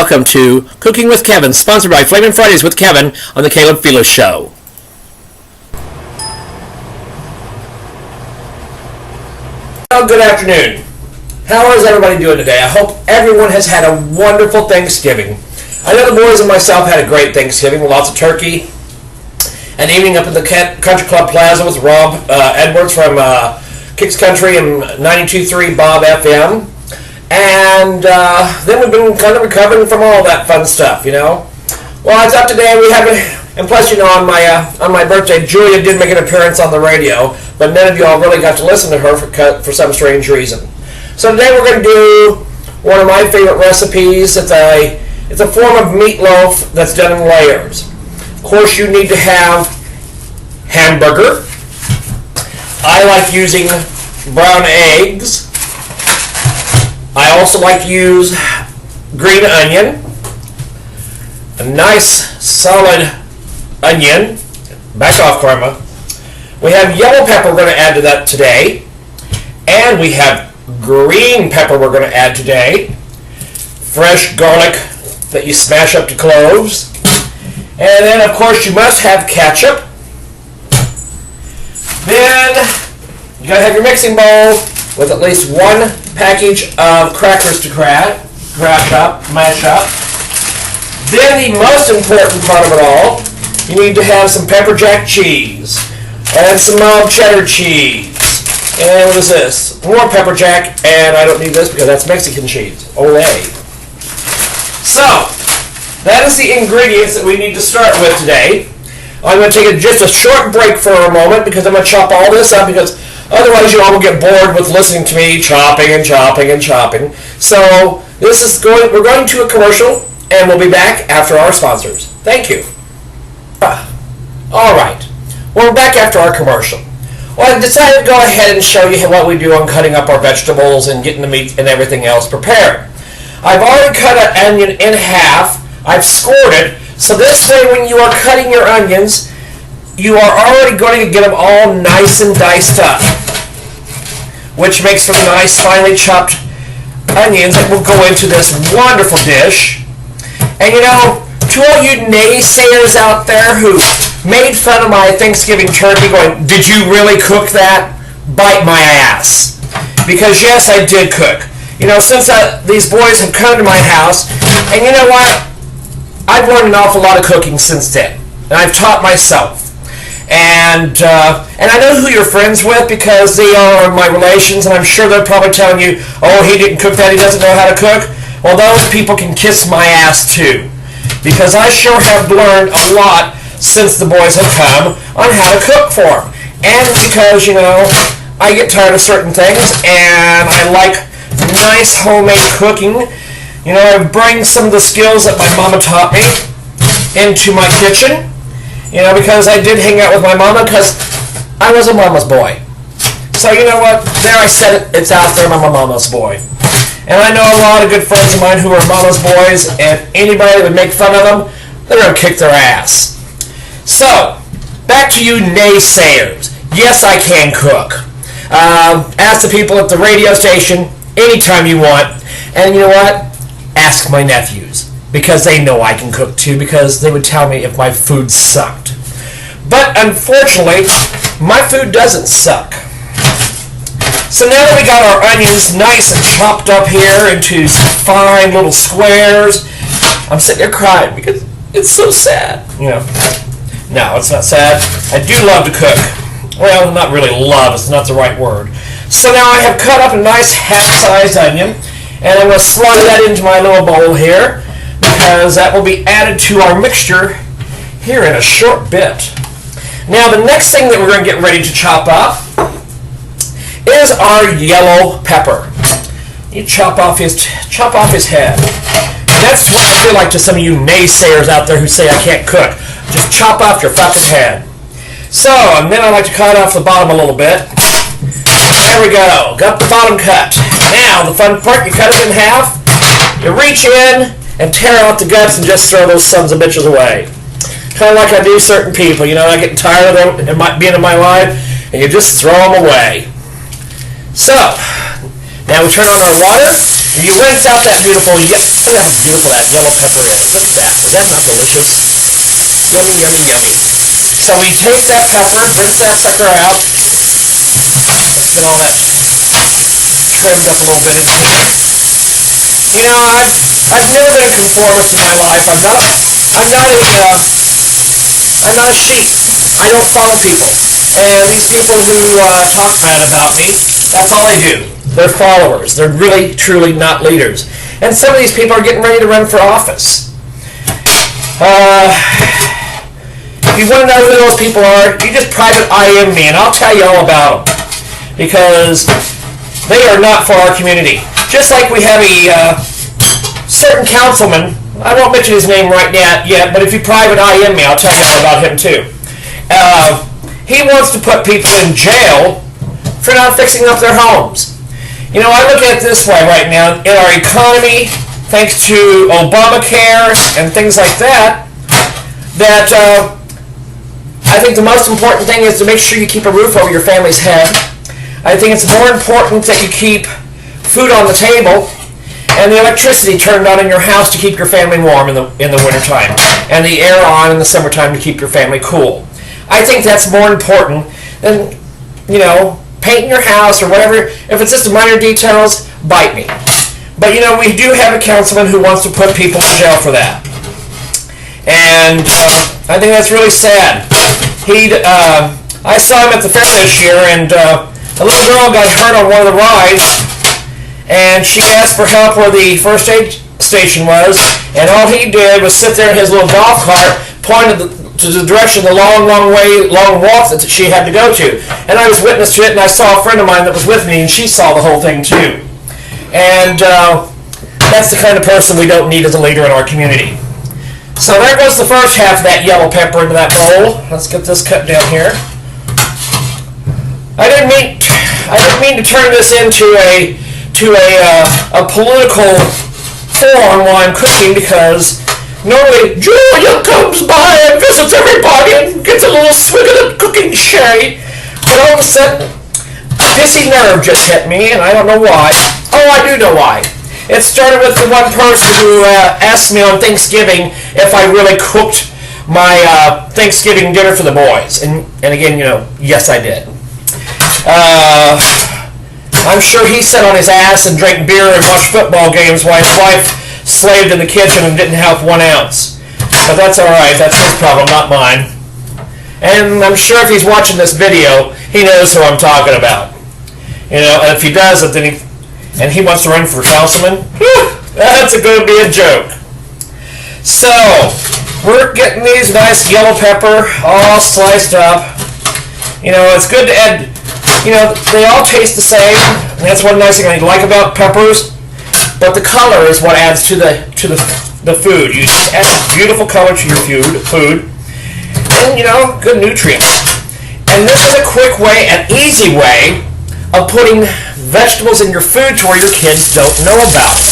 welcome to Cooking with Kevin, sponsored by Flamin' Fridays with Kevin on the Caleb Fila Show. Well, good afternoon. How is everybody doing today? I hope everyone has had a wonderful Thanksgiving. I know the boys and myself had a great Thanksgiving with lots of turkey. An evening up at the Country Club Plaza with Rob Edwards from Kicks Country and 92.3 Bob FM. And then we've been kind of recovering from all that fun stuff, you know. Well, it's up today. We haven't, and plus, you know, on my birthday, Julia did make an appearance on the radio, but none of y'all really got to listen to her for some strange reason. So today we're going to do one of my favorite recipes. It's a form of meatloaf that's done in layers. Of course, you need to have hamburger. I like using brown eggs. I also like to use green onion, a nice solid onion. Back off, Karma. We have yellow pepper we're going to add to that today. And we have green pepper we're going to add today. Fresh garlic that you smash up to cloves. And then, of course, you must have ketchup. Then, you got to have your mixing bowl with at least one package of crackers to mash up. Then the most important part of it all, you need to have some pepper jack cheese and some mild cheddar cheese. And what is this? More pepper jack, and I don't need this because that's Mexican cheese. Olay. So, that is the ingredients that we need to start with today. I'm going to take just a short break for a moment because I'm going to chop all this up because otherwise you all will get bored with listening to me chopping and chopping and chopping. So we're going to a commercial and we'll be back after our sponsors. Thank you. Alright, we're back after our commercial. Well, I decided to go ahead and show you what we do on cutting up our vegetables and getting the meat and everything else prepared. I've already cut an onion in half. I've scored it. So this way when you are cutting your onions, you are already going to get them all nice and diced up, which makes for nice, finely chopped onions that will go into this wonderful dish. And you know, to all you naysayers out there who made fun of my Thanksgiving turkey going, did you really cook that? Bite my ass. Because yes, I did cook. You know, since these boys have come to my house, and you know what? I've learned an awful lot of cooking since then. And I've taught myself. And I know who you're friends with because they are my relations, and I'm sure they're probably telling you, oh, he didn't cook that, he doesn't know how to cook. Well, those people can kiss my ass too. Because I sure have learned a lot since the boys have come on how to cook for them. And because, you know, I get tired of certain things, and I like nice homemade cooking. You know, I bring some of the skills that my mama taught me into my kitchen. You know, because I did hang out with my mama because I was a mama's boy. So you know what? There I said it. It's out there. I'm a mama's boy. And I know a lot of good friends of mine who are mama's boys, and anybody that would make fun of them, they're going to kick their ass. So, back to you naysayers. Yes, I can cook. Ask the people at the radio station anytime you want. And you know what? Ask my nephews, because they know I can cook too, because they would tell me if my food sucked. But unfortunately, my food doesn't suck. So now that we got our onions nice and chopped up here into fine little squares, I'm sitting here crying because it's so sad. You know, no, it's not sad. I do love to cook. Well, not really love, it's not the right word. So now I have cut up a nice half-sized onion, and I'm going to slide that into my little bowl here, because that will be added to our mixture here in a short bit. Now the next thing that we're going to get ready to chop up is our yellow pepper. You chop off his head. That's what I feel like to some of you naysayers out there who say I can't cook. Just chop off your fucking head. So, and then I like to cut off the bottom a little bit. There we go. Got the bottom cut. Now, the fun part, you cut it in half, you reach in and tear out the guts and just throw those sons of bitches away. Kind of like I do certain people. You know, I get tired of them being in my life, and you just throw them away. So, now we turn on our water, You rinse out that beautiful, look how beautiful that yellow pepper is. Look at that. Is that not delicious? Yummy, yummy, yummy. So we take that pepper, rinse that sucker out. Let's get all that trimmed up a little bit in here. You know, I've never been a conformist in my life. I'm not a sheep. I don't follow people. And these people who talk bad about me, that's all they do. They're followers. They're really, truly not leaders. And some of these people are getting ready to run for office. If you want to know who those people are, you just private IM me, and I'll tell you all about them. Because they are not for our community. Just like we have a certain councilman, I won't mention his name right now yet, but if you private IM me, I'll tell you all about him too. He wants to put people in jail for not fixing up their homes. You know, I look at it this way right now. In our economy, thanks to Obamacare and things like that, I think the most important thing is to make sure you keep a roof over your family's head. I think it's more important that you keep food on the table and the electricity turned on in your house to keep your family warm in the wintertime, and the air on in the summertime to keep your family cool. I think that's more important than, you know, painting your house or whatever. If it's just minor details, bite me. But you know, we do have a councilman who wants to put people in jail for that. And I think that's really sad. I saw him at the fair this year, and a little girl got hurt on one of the rides, and she asked for help where the first aid station was, and all he did was sit there in his little golf cart, pointed to the direction of the long walk that she had to go to. And I was witness to it, and I saw a friend of mine that was with me, and she saw the whole thing too. And that's the kind of person we don't need as a leader in our community. So there goes the first half of that yellow pepper into that bowl. Let's get this cut down here. I didn't mean to turn this into a political forum while I'm cooking, because normally Julia comes by and visits everybody and gets a little swig of the cooking sherry. But all of a sudden, a pissy nerve just hit me, and I don't know why. Oh, I do know why. It started with the one person who asked me on Thanksgiving if I really cooked my Thanksgiving dinner for the boys. And again, you know, yes, I did. I'm sure he sat on his ass and drank beer and watched football games while his wife slaved in the kitchen and didn't help 1 ounce. But that's alright, that's his problem, not mine. And I'm sure if he's watching this video, he knows who I'm talking about. You know, and if he doesn't, then he wants to run for councilman, that's going to be a joke. So, we're getting these nice yellow pepper all sliced up. You know, it's good to add, you know, they all taste the same, and that's one nice thing I like about peppers. But the color is what adds to the food. You just add a beautiful color to your food, and you know, good nutrients. And this is a quick way, an easy way of putting vegetables in your food to where your kids don't know about it.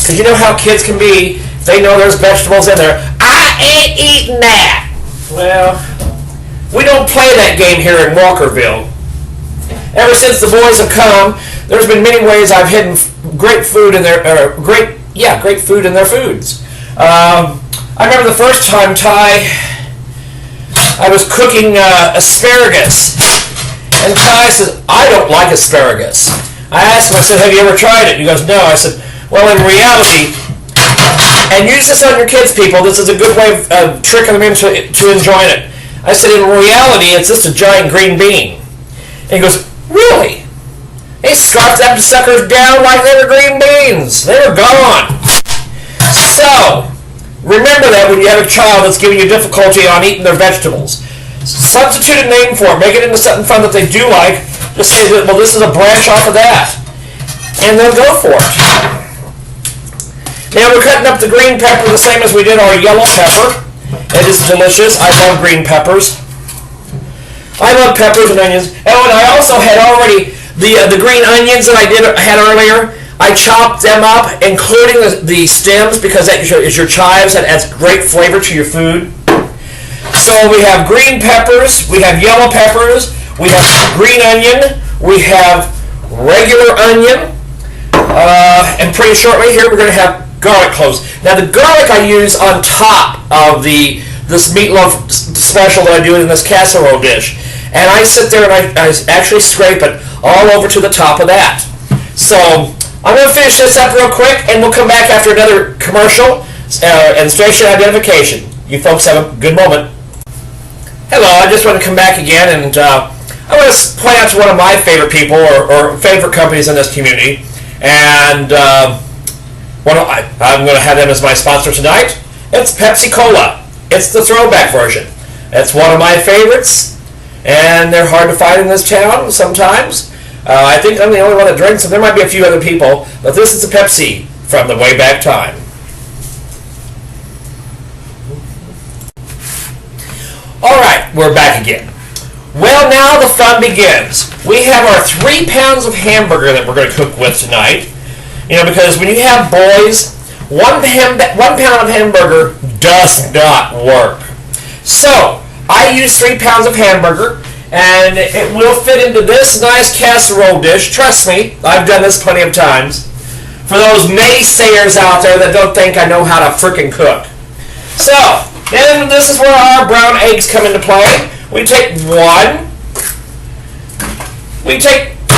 Because you know how kids can be. They know there's vegetables in there. I ain't eating that. Well, we don't play that game here in Walkerville. Ever since the boys have come, there's been many ways I've hidden great food in their great food in their foods. I remember the first time, I was cooking asparagus, and Ty says, "I don't like asparagus." I asked him, I said, "Have you ever tried it?" He goes, "No." I said, "Well, in reality," and use this on your kids, people. This is a good way of tricking them into enjoying it. I said, "In reality, it's just a giant green bean." And he goes, "Really?" They scarfed them suckers down like they were green beans. They were gone. So, remember that when you have a child that's giving you difficulty on eating their vegetables. Substitute a name for it. Make it into something fun that they do like. Just say that, well, this is a branch off of that. And they'll go for it. Now we're cutting up the green pepper the same as we did our yellow pepper. It is delicious. I love green peppers. I love peppers and onions. Oh, and I also had already the green onions that I had earlier. I chopped them up, including the stems, because that is your chives. That adds great flavor to your food. So we have green peppers, we have yellow peppers, we have green onion, we have regular onion, And pretty shortly here we're going to have garlic cloves. Now the garlic I use on top of this meatloaf special that I do in this casserole dish. And I sit there and I actually scrape it all over to the top of that. So I'm going to finish this up real quick and we'll come back after another commercial and station identification. You folks have a good moment. Hello, I just want to come back again and I want to point out to one of my favorite people or favorite companies in this community. And I'm going to have them as my sponsor tonight. It's Pepsi Cola. It's the throwback version. It's one of my favorites, and they're hard to find in this town sometimes. I think I'm the only one that drinks them. There might be a few other people, but this is the Pepsi from the way back time. Alright, we're back again. Well, now the fun begins. We have our 3 pounds of hamburger that we're going to cook with tonight. You know, because when you have boys, 1 pound of hamburger does not work. So, I use 3 pounds of hamburger, and it will fit into this nice casserole dish. Trust me, I've done this plenty of times. For those naysayers out there that don't think I know how to frickin' cook. So, then this is where our brown eggs come into play. We take 1. We take 2.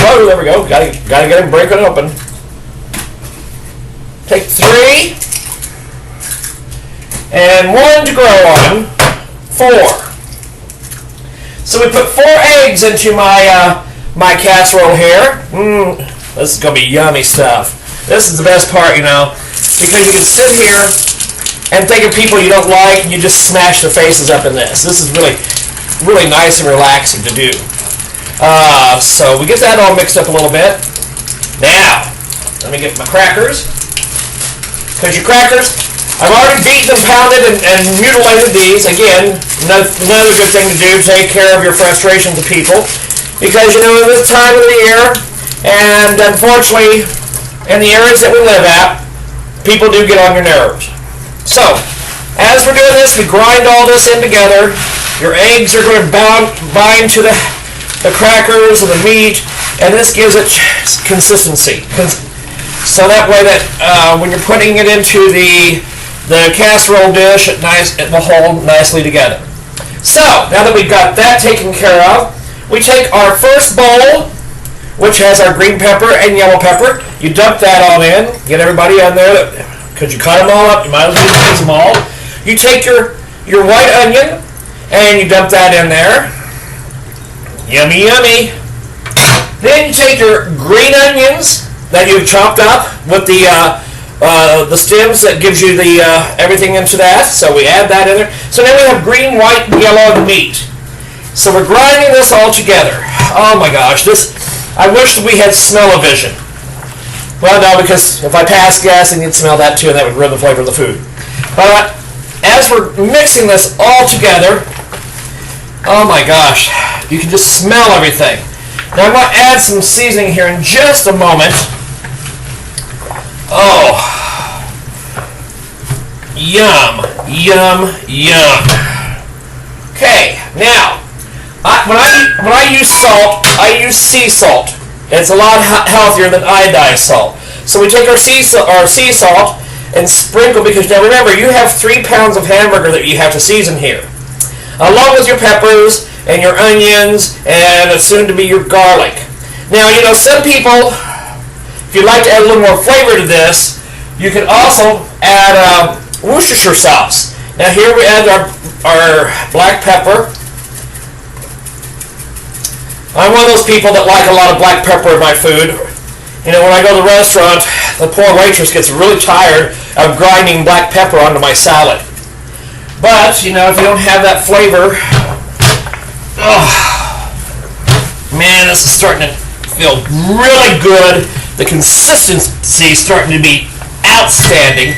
Oh, there we go. Gotta get them break it open. Take 3. And 1 to grow on. 4. So we put 4 eggs into my casserole here. This is gonna be yummy stuff. This is the best part, you know, because you can sit here and think of people you don't like, and you just smash their faces up in this. This is really, really nice and relaxing to do. So we get that all mixed up a little bit. Now, let me get my crackers. Because your crackers, I've already beaten and pounded and mutilated these. Again, another good thing to do, take care of your frustrations of people. Because, you know, this time of the year, and unfortunately, in the areas that we live at, people do get on your nerves. So, as we're doing this, we grind all this in together. Your eggs are going to bind to the crackers and the meat, and this gives it consistency. So that way that when you're putting it into the casserole dish, it will hold nicely together. So, now that we've got that taken care of, we take our first bowl, which has our green pepper and yellow pepper. You dump that all in, get everybody on there. Because you cut them all up, you might as well use them all. You take your white onion, and you dump that in there. Yummy, yummy. Then you take your green onions that you've chopped up with the stems that gives you the everything into that. So we add that in there. So now we have green, white, and yellow meat. So we're grinding this all together. Oh my gosh, I wish we had smell-o-vision. Well, no, because if I pass gas, then you'd smell that too, and that would ruin the flavor of the food. But as we're mixing this all together, oh my gosh, you can just smell everything. Now I'm going to add some seasoning here in just a moment. Oh, yum, yum, yum. Okay, now when I use salt, I use sea salt. It's a lot healthier than iodized salt. So we take our sea salt and sprinkle, because now remember, you have 3 pounds of hamburger that you have to season here, along with your peppers and your onions and soon to be your garlic. Now, you know, some people, if you'd like to add a little more flavor to this, you can also add Worcestershire sauce. Now here we add our black pepper. I'm one of those people that like a lot of black pepper in my food. You know, when I go to the restaurant, the poor waitress gets really tired of grinding black pepper onto my salad. But, you know, if you don't have that flavor, oh, man, this is starting to feel really good. The consistency is starting to be outstanding.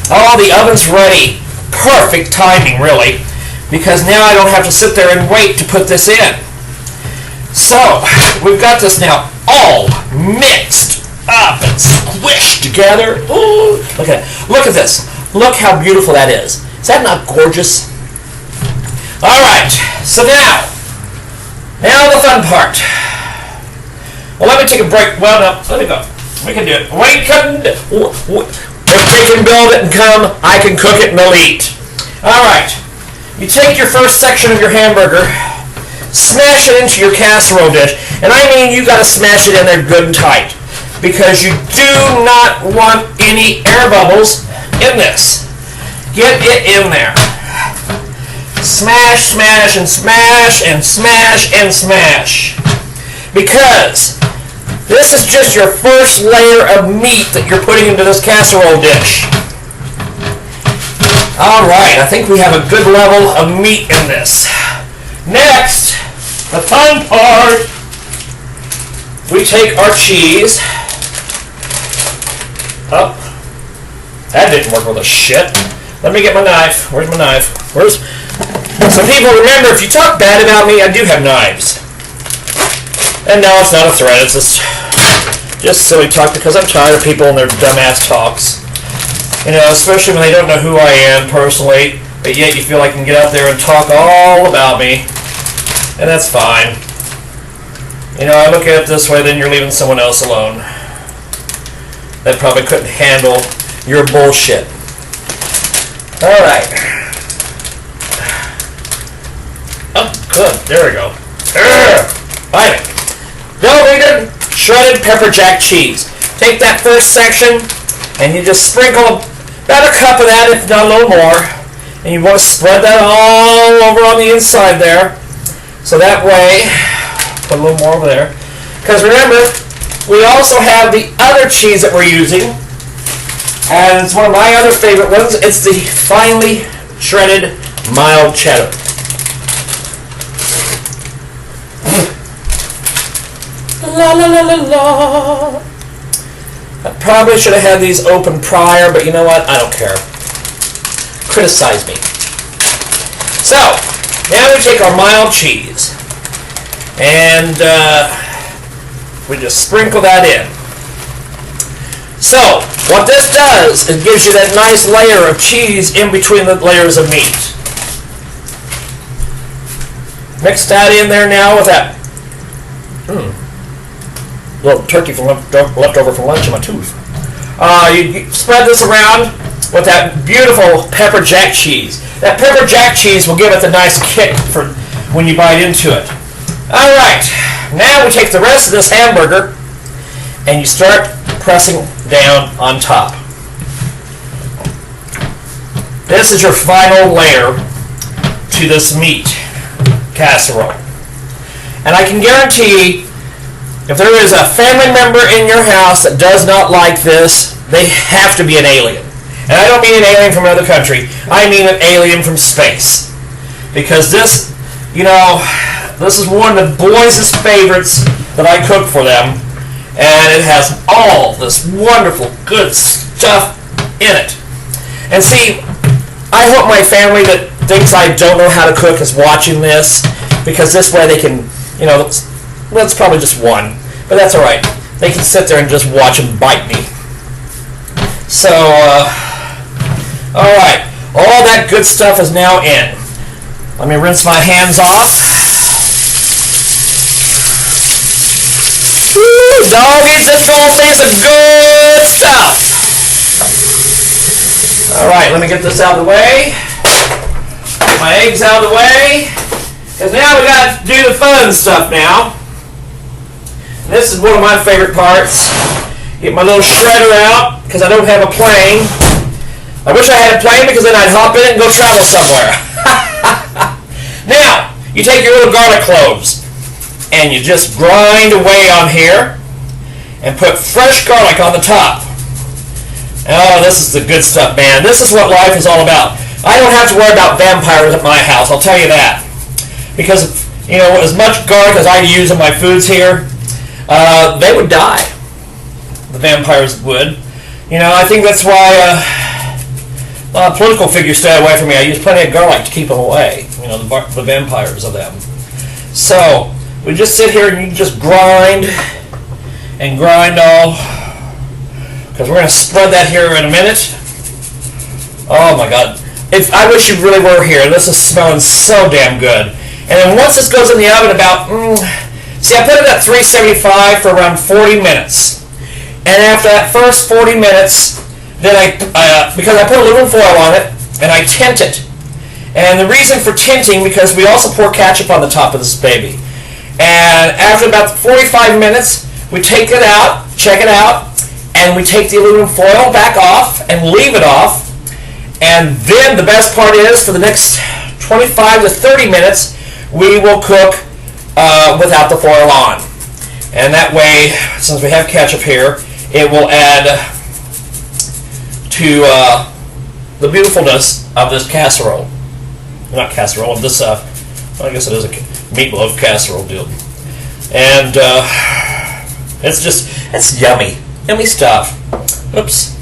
Oh, the oven's ready. Perfect timing, really, because now I don't have to sit there and wait to put this in. So, we've got this now all mixed up and squished together. Ooh, look at it. Look at this. Look how beautiful that is. Is that not gorgeous? All right, so now the fun part. Well, let me take a break. Well, no, let me go. We can do it. If they can build it and come, I can cook it and they'll eat. All right. You take your first section of your hamburger, smash it into your casserole dish, and I mean you got to smash it in there good and tight, because you do not want any air bubbles in this. Get it in there. Smash, smash, and smash, and smash, and smash. Because this is just your first layer of meat that you're putting into this casserole dish. Alright, I think we have a good level of meat in this. Next, the fun part. We take our cheese. Oh, that didn't work with a shit. Let me get my knife. Where's my knife? Some people, remember, if you talk bad about me, I do have knives. And no, it's not a threat. It's just silly talk, because I'm tired of people and their dumbass talks. You know, especially when they don't know who I am personally, but yet you feel like you can get out there and talk all about me. And that's fine. You know, I look at it this way, then you're leaving someone else alone that probably couldn't handle your bullshit. Alright. Oh, good. There we go. Fine. Velveted, shredded pepper jack cheese. Take that first section, and you just sprinkle about a cup of that, if not a little more. And you want to spread that all over on the inside there. So that way, put a little more over there. Because remember, we also have the other cheese that we're using. And it's one of my other favorite ones. It's the finely shredded mild cheddar. La la la la la. I probably should have had these open prior, but you know what? I don't care. Criticize me. So, now we take our mild cheese and we just sprinkle that in. So, what this does, it gives you that nice layer of cheese in between the layers of meat. Mix that in there now with that little turkey from left over from lunch in my tooth. You spread this around with that beautiful pepper jack cheese. That pepper jack cheese will give it the nice kick for when you bite into it. Alright, now we take the rest of this hamburger and you start pressing down on top. This is your final layer to this meat casserole. And I can guarantee, if there is a family member in your house that does not like this, they have to be an alien. And I don't mean an alien from another country. I mean an alien from space. Because this, you know, this is one of the boys' favorites that I cook for them. And it has all this wonderful, good stuff in it. And see, I hope my family that thinks I don't know how to cook is watching this. Because this way they can, you know, well, it's probably just one, but that's all right. They can sit there and just watch them bite me. So, all right. All that good stuff is now in. Let me rinse my hands off. Woo, doggies, this whole thing's a good stuff. All right, let me get this out of the way. Get my eggs out of the way. Because now we got to do the fun stuff now. This is one of my favorite parts. Get my little shredder out, because I don't have a plane. I wish I had a plane, because then I'd hop in it and go travel somewhere. Now, you take your little garlic cloves, and you just grind away on here, and put fresh garlic on the top. Oh, this is the good stuff, man. This is what life is all about. I don't have to worry about vampires at my house, I'll tell you that. Because, you know, as much garlic as I use in my foods here, they would die. The vampires would. You know, I think that's why political figures stay away from me. I use plenty of garlic to keep them away. You know, the vampires of them. So, we just sit here and you just grind and grind all. Because we're going to spread that here in a minute. Oh my God. I wish you really were here. This is smelling so damn good. And then once this goes in the oven about See, I put it at 375 for around 40 minutes. And after that first 40 minutes, then because I put aluminum foil on it, and I tint it. And the reason for tinting, because we also pour ketchup on the top of this baby. And after about 45 minutes, we take it out, check it out, and we take the aluminum foil back off and leave it off. And then the best part is, for the next 25 to 30 minutes, we will cook without the foil on. And that way, since we have ketchup here, it will add to the beautifulness of this casserole. Not casserole, of this, well, I guess it is a meatloaf casserole deal. And it's yummy. Yummy stuff. Oops.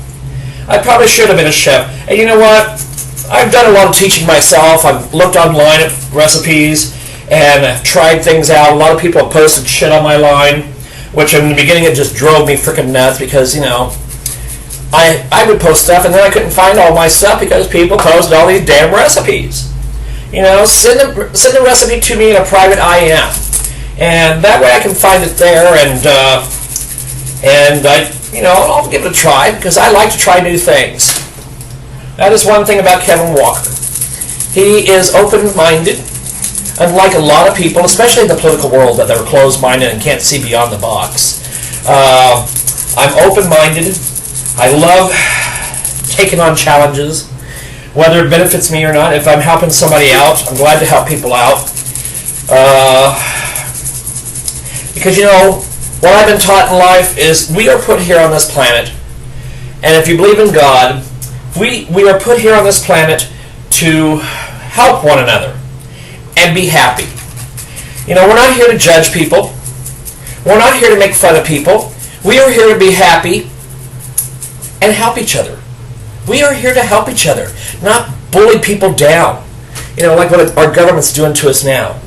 I probably should have been a chef. And you know what? I've done a lot of teaching myself. I've looked online at recipes and I've tried things out. A lot of people have posted shit on my line, which in the beginning it just drove me freaking nuts because, you know, I would post stuff and then I couldn't find all my stuff because people posted all these damn recipes. You know, send the recipe to me in a private IM, and that way I can find it there, and I'll give it a try because I like to try new things. That is one thing about Kevin Walker. He is open-minded, unlike a lot of people, especially in the political world, that they're closed-minded and can't see beyond the box. I'm open-minded. I love taking on challenges, whether it benefits me or not. If I'm helping somebody out, I'm glad to help people out. Because, you know, what I've been taught in life is we are put here on this planet, and if you believe in God, we are put here on this planet to help one another and be happy. You know, we're not here to judge people. We're not here to make fun of people. We are here to be happy and help each other. We are here to help each other, not bully people down. You know, like what our government's doing to us now.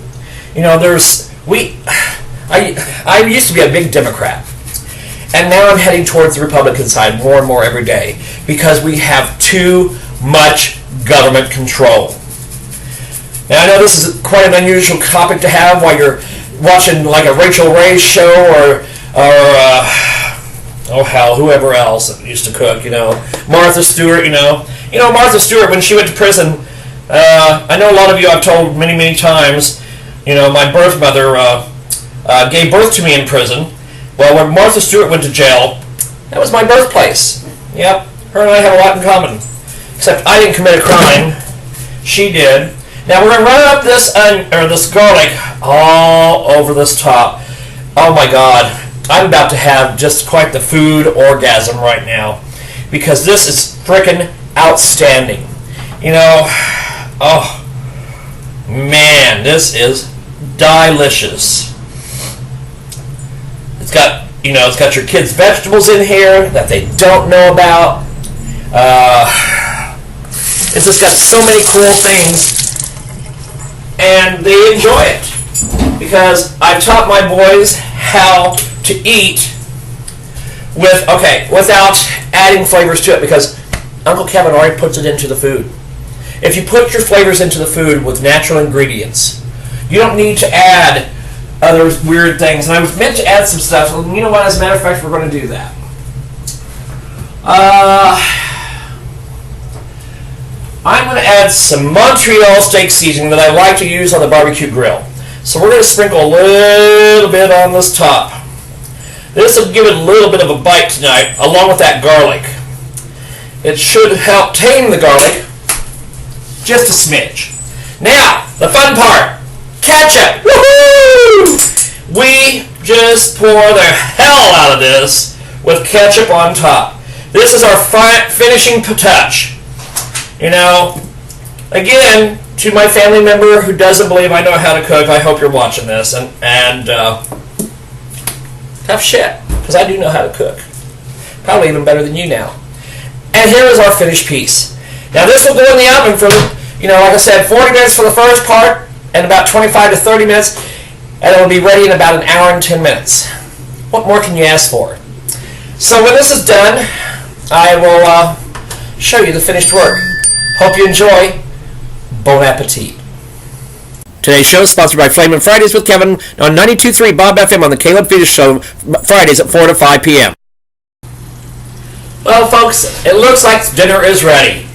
You know, I used to be a big Democrat, and now I'm heading towards the Republican side more and more every day because we have too much government control. Now, I know this is quite an unusual topic to have while you're watching like a Rachel Ray show or whoever else that used to cook, you know, Martha Stewart, you know, Martha Stewart, when she went to prison, I know a lot of you I've told many, many times, you know, my birth mother gave birth to me in prison. Well, when Martha Stewart went to jail, that was my birthplace. Yep, her and I have a lot in common, except I didn't commit a crime, she did. Now we're going to run up this garlic all over this top. Oh my God. I'm about to have just quite the food orgasm right now because this is frickin' outstanding. You know, oh man, this is delicious. It's got your kids' vegetables in here that they don't know about. It's just got so many cool things, and they enjoy it because I've taught my boys how to eat without adding flavors to it because Uncle Kevin already puts it into the food. If you put your flavors into the food with natural ingredients, you don't need to add other weird things. And I was meant to add some stuff, and you know what, as a matter of fact, we're going to do that. I'm going to add some Montreal steak seasoning that I like to use on the barbecue grill. So we're going to sprinkle a little bit on this top. This will give it a little bit of a bite tonight, along with that garlic. It should help tame the garlic just a smidge. Now, the fun part, ketchup. Woohoo! We just pour the hell out of this with ketchup on top. This is our finishing touch. You know, again, to my family member who doesn't believe I know how to cook, I hope you're watching this, and tough shit, because I do know how to cook. Probably even better than you now. And here is our finished piece. Now this will go in the oven for, like I said, 40 minutes for the first part, and about 25 to 30 minutes, and it will be ready in about an hour and 10 minutes. What more can you ask for? So when this is done, I will show you the finished work. Hope you enjoy. Bon appetit. Today's show is sponsored by Flamin' Fridays with Kevin on 92.3 Bob FM on the Caleb Fetus Show, Fridays at 4 to 5 p.m. Well, folks, it looks like dinner is ready.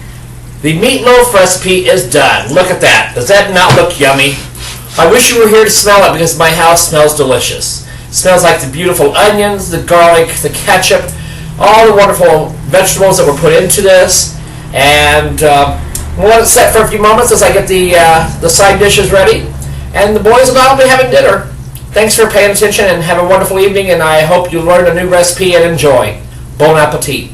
The meatloaf recipe is done. Look at that. Does that not look yummy? I wish you were here to smell it because my house smells delicious. It smells like the beautiful onions, the garlic, the ketchup, all the wonderful vegetables that were put into this. And we'll let it set for a few moments as I get the side dishes ready. And the boys and I will be having dinner. Thanks for paying attention and have a wonderful evening, and I hope you learn a new recipe and enjoy. Bon appetit.